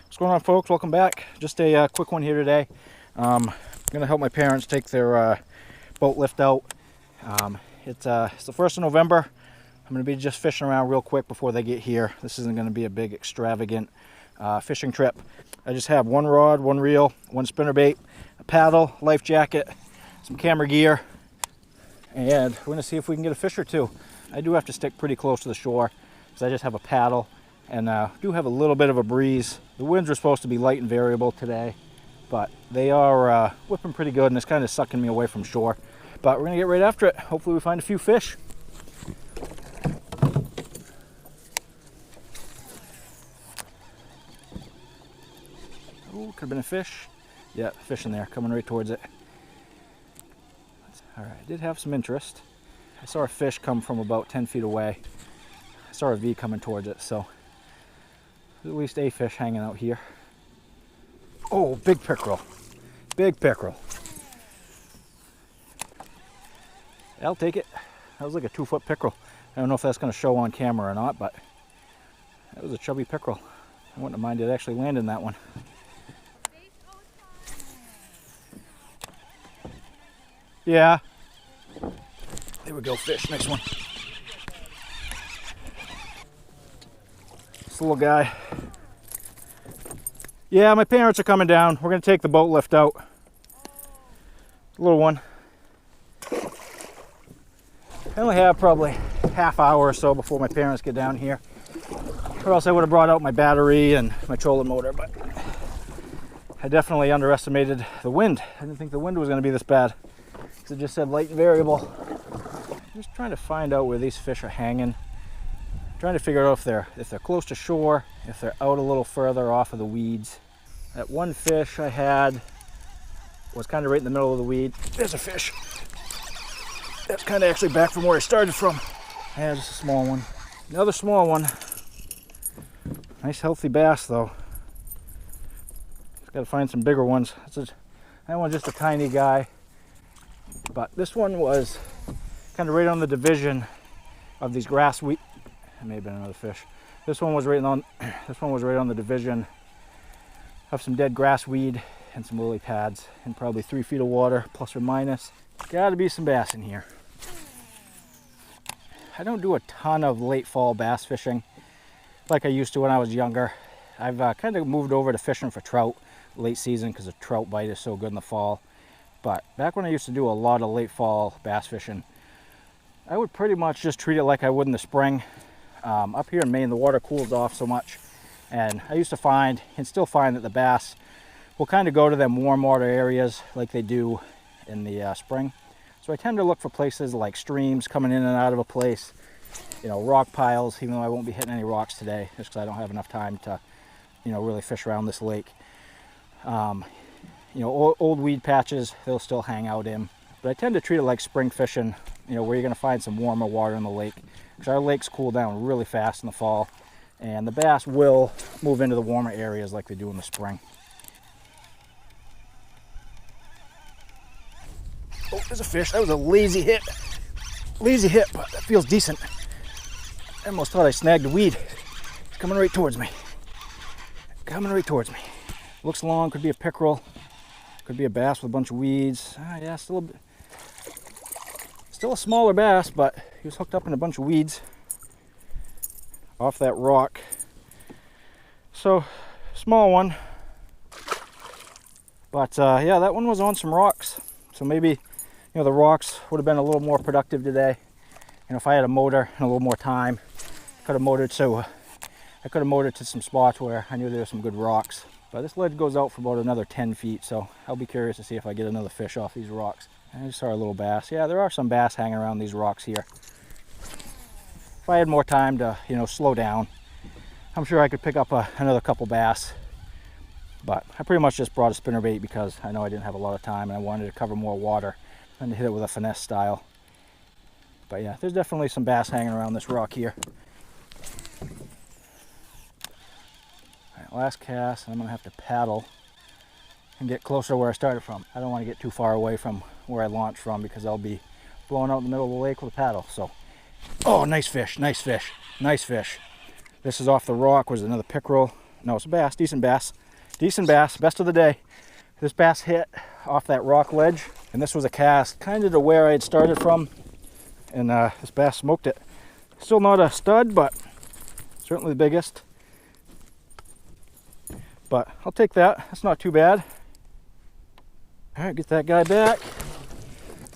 What's going on, folks? Welcome back. Just a quick one here today. I'm going to help my parents take their boat lift out. It's the 1st of November. I'm going to be just fishing around real quick before they get here. This isn't going to be a big extravagant fishing trip. I just have one rod, one reel, one spinnerbait, a paddle, life jacket, some camera gear, and we're going to see if we can get a fish or two. I do have to stick pretty close to the shore because I just have a paddle and do have a little bit of a breeze. The winds are supposed to be light and variable today, but they are whipping pretty good and it's kind of sucking me away from shore. But we're going to get right after it. Hopefully we find a few fish. Oh, could have been a fish. Yeah, fish in there, coming right towards it. All right, I did have some interest. I saw a fish come from about 10 feet away. I saw a V coming towards it, so there's at least a fish hanging out here. Oh, big pickerel. Big pickerel. I'll take it. That was like a 2-foot pickerel. I don't know if that's going to show on camera or not, but that was a chubby pickerel. I wouldn't have minded actually landing that one. Yeah. There we go, fish. Next one. This little guy. Yeah, my parents are coming down. We're going to take the boat lift out. Little one. I only have probably half hour or so before my parents get down here. Or else I would have brought out my battery and my trolling motor, but I definitely underestimated the wind. I didn't think the wind was going to be this bad. Because it just said light and variable. I'm just trying to find out where these fish are hanging. I'm trying to figure out if they're close to shore, if they're out a little further off of the weeds. That one fish I had was kind of right in the middle of the weed. There's a fish. That's kind of actually back from where I started from. Yeah, just a small one. Another small one. Nice healthy bass though. Just got to find some bigger ones. That one's just a tiny guy. But this one was kind of right on the division of these grass weed. It may have been another fish. This one was right on the division of some dead grass weed and some lily pads and probably 3 feet of water, plus or minus. Gotta be some bass in here. I don't do a ton of late fall bass fishing like I used to when I was younger. I've kind of moved over to fishing for trout late season because the trout bite is so good in the fall. But back when I used to do a lot of late fall bass fishing, I would pretty much just treat it like I would in the spring. Up here in Maine, the water cools off so much. And I used to find, and still find, that the bass will kind of go to them warm water areas like they do in the spring. So I tend to look for places like streams coming in and out of a place, you know, rock piles, even though I won't be hitting any rocks today, just because I don't have enough time to, you know, really fish around this lake. You know, old weed patches, they'll still hang out in. But I tend to treat it like spring fishing, you know, where you're going to find some warmer water in the lake. Because our lakes cool down really fast in the fall. And the bass will move into the warmer areas like they do in the spring. Oh, there's a fish. That was a lazy hit. Lazy hit, but that feels decent. I almost thought I snagged a weed. It's coming right towards me. Coming right towards me. Looks long, could be a pickerel. Could be a bass with a bunch of weeds. Yeah, still a smaller bass, but he was hooked up in a bunch of weeds off that rock. So, small one. But yeah, that one was on some rocks. So maybe, you know, the rocks would have been a little more productive today. You know, if I had a motor and a little more time, I could have motored to some spots where I knew there were some good rocks. But this ledge goes out for about another 10 feet, so I'll be curious to see if I get another fish off these rocks. I just saw a little bass. Yeah, there are some bass hanging around these rocks here. If I had more time to, you know, slow down, I'm sure I could pick up another couple bass. But I pretty much just brought a spinnerbait because I know I didn't have a lot of time and I wanted to cover more water and to hit it with a finesse style. But yeah, there's definitely some bass hanging around this rock here. Last cast, and I'm going to have to paddle and get closer to where I started from. I don't want to get too far away from where I launched from because I'll be blowing out in the middle of the lake with a paddle. So, oh, nice fish, nice fish, nice fish. This is off the rock, was another pickerel. No, it's a bass, decent bass. Decent bass, best of the day. This bass hit off that rock ledge, and this was a cast kind of to where I had started from, and this bass smoked it. Still not a stud, but certainly the biggest. But I'll take that, that's not too bad. All right, get that guy back.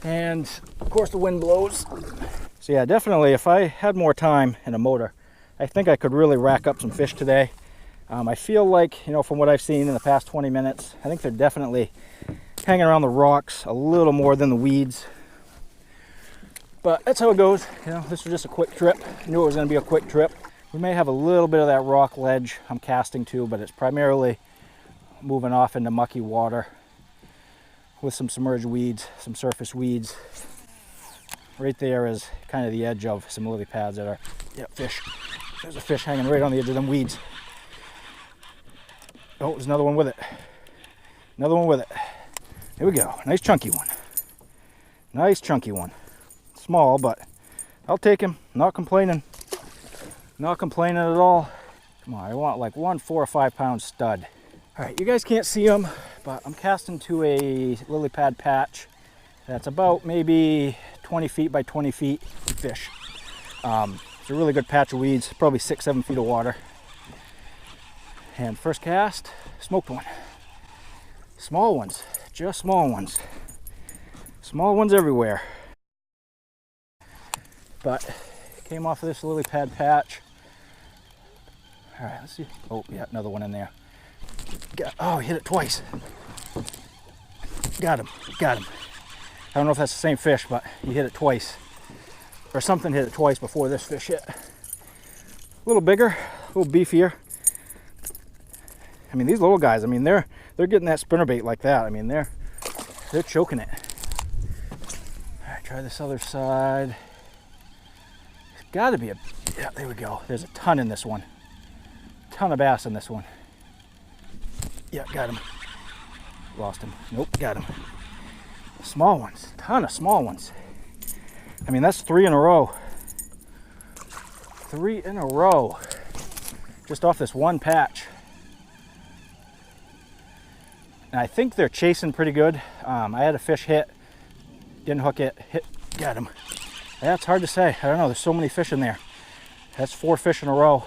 And of course the wind blows. So yeah, definitely if I had more time and a motor, I think I could really rack up some fish today. I feel like, you know, from what I've seen in the past 20 minutes, I think they're definitely hanging around the rocks a little more than the weeds. But that's how it goes. You know, this was just a quick trip. I knew it was going to be a quick trip. We may have a little bit of that rock ledge I'm casting to, but it's primarily moving off into mucky water with some submerged weeds, some surface weeds. Right there is kind of the edge of some lily pads that are, yeah, fish. There's a fish hanging right on the edge of them weeds. Oh, there's another one with it. Another one with it. There we go. Nice chunky one. Nice chunky one. Small, but I'll take him. Not complaining. Not complaining at all. Come on, I want like 1 4 or 5 pound stud. All right, you guys can't see them, but I'm casting to a lily pad patch that's about maybe 20 feet by 20 feet fish. It's a really good patch of weeds, probably 6 7 feet of water. And first cast, smoked one. Small ones, just small ones. Small ones everywhere. But came off of this lily pad patch. All right, let's see. Oh, yeah, another one in there. Oh, he hit it twice. Got him, got him. I don't know if that's the same fish, but he hit it twice. Or something hit it twice before this fish hit. A little bigger, a little beefier. I mean, these little guys, I mean, they're getting that spinnerbait like that. I mean, they're choking it. All right, try this other side. There's got to be yeah, there we go. There's a ton in this one. Ton of bass in this one. Yeah, got him. Lost him. Nope, got him. Small ones, ton of small ones. I mean, that's 3 in a row. 3 in a row. Just off this one patch. And I think they're chasing pretty good. I had a fish hit, didn't hook it, hit, got him. That's hard to say. I don't know, there's so many fish in there. That's 4 fish in a row.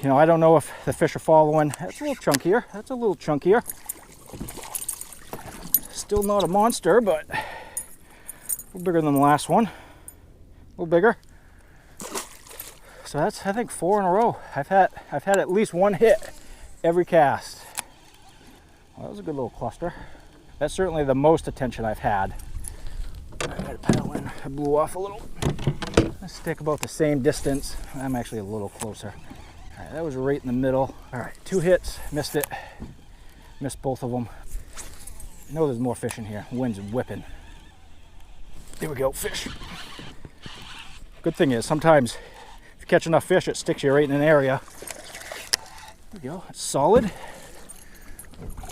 You know, I don't know if the fish are following. That's a little chunkier. That's a little chunkier. Still not a monster, but a little bigger than the last one. A little bigger. So that's, I think, 4 in a row. I've had at least one hit every cast. Well, that was a good little cluster. That's certainly the most attention I've had. I gotta paddle in. I blew off a little. Let's stick about the same distance. I'm actually a little closer. All right, that was right in the middle. All right, 2 hits, missed it. Missed both of them. I know there's more fish in here. Wind's whipping. There we go, fish. Good thing is, sometimes if you catch enough fish, it sticks you right in an area. There we go, it's solid.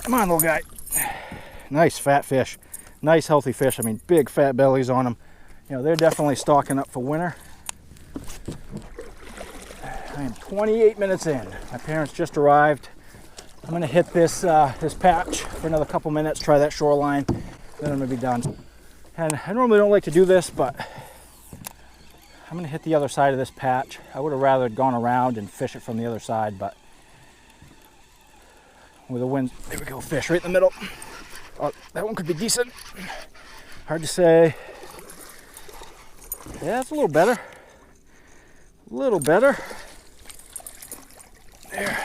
Come on, little guy. Nice fat fish. Nice healthy fish. I mean, big fat bellies on them. You know, they're definitely stocking up for winter. I am 28 minutes in. My parents just arrived. I'm gonna hit this this patch for another couple minutes, try that shoreline, then I'm gonna be done. And I normally don't like to do this, but I'm gonna hit the other side of this patch. I would have rather gone around and fish it from the other side, but with the wind, there we go, fish right in the middle. Oh, that one could be decent. Hard to say. Yeah, it's a little better. A little better. There.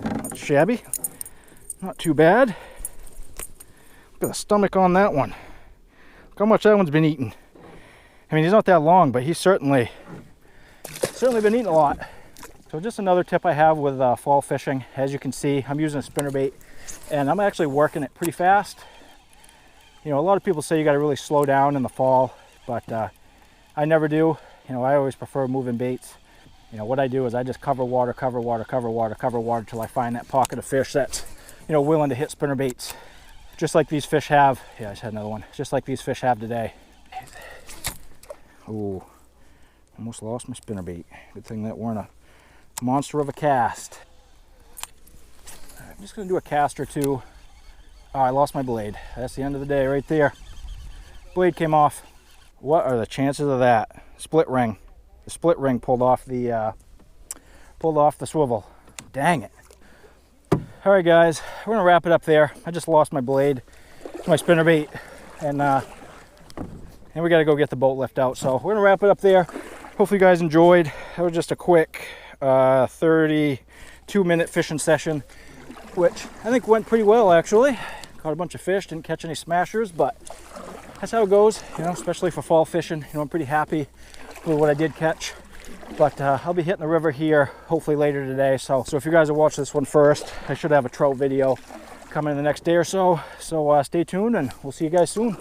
Not shabby. Not too bad. Look at the stomach on that one. Look how much that one's been eating. I mean, he's not that long, but he's certainly been eating a lot. So just another tip I have with fall fishing. As you can see, I'm using a spinnerbait, and I'm actually working it pretty fast. You know, a lot of people say you got to really slow down in the fall, but I never do. You know, I always prefer moving baits. You know, what I do is I just cover water, cover water, cover water, cover water till I find that pocket of fish that's, you know, willing to hit spinner baits. Just like these fish have. Yeah, I just had another one. Just like these fish have today. Ooh, almost lost my spinnerbait. Good thing that weren't monster of a cast. I'm just gonna do a cast or two. Oh, I lost my blade. That's the end of the day right there. Blade came off. What are the chances of that? Split ring. The split ring pulled off the swivel. Dang it. All right, guys, we're gonna wrap it up there. I just lost my blade. It's my spinnerbait, and we gotta go get the boat lift out. So we're gonna wrap it up there. Hopefully you guys enjoyed. That was just a quick 32-minute fishing session, which I think went pretty well actually. Caught a bunch of fish, didn't catch any smashers, but that's how it goes, you know, especially for fall fishing. You know, I'm pretty happy with what I did catch. But I'll be hitting the river here hopefully later today. So if you guys will watch this one first, I should have a trout video coming in the next day or so. So stay tuned and we'll see you guys soon.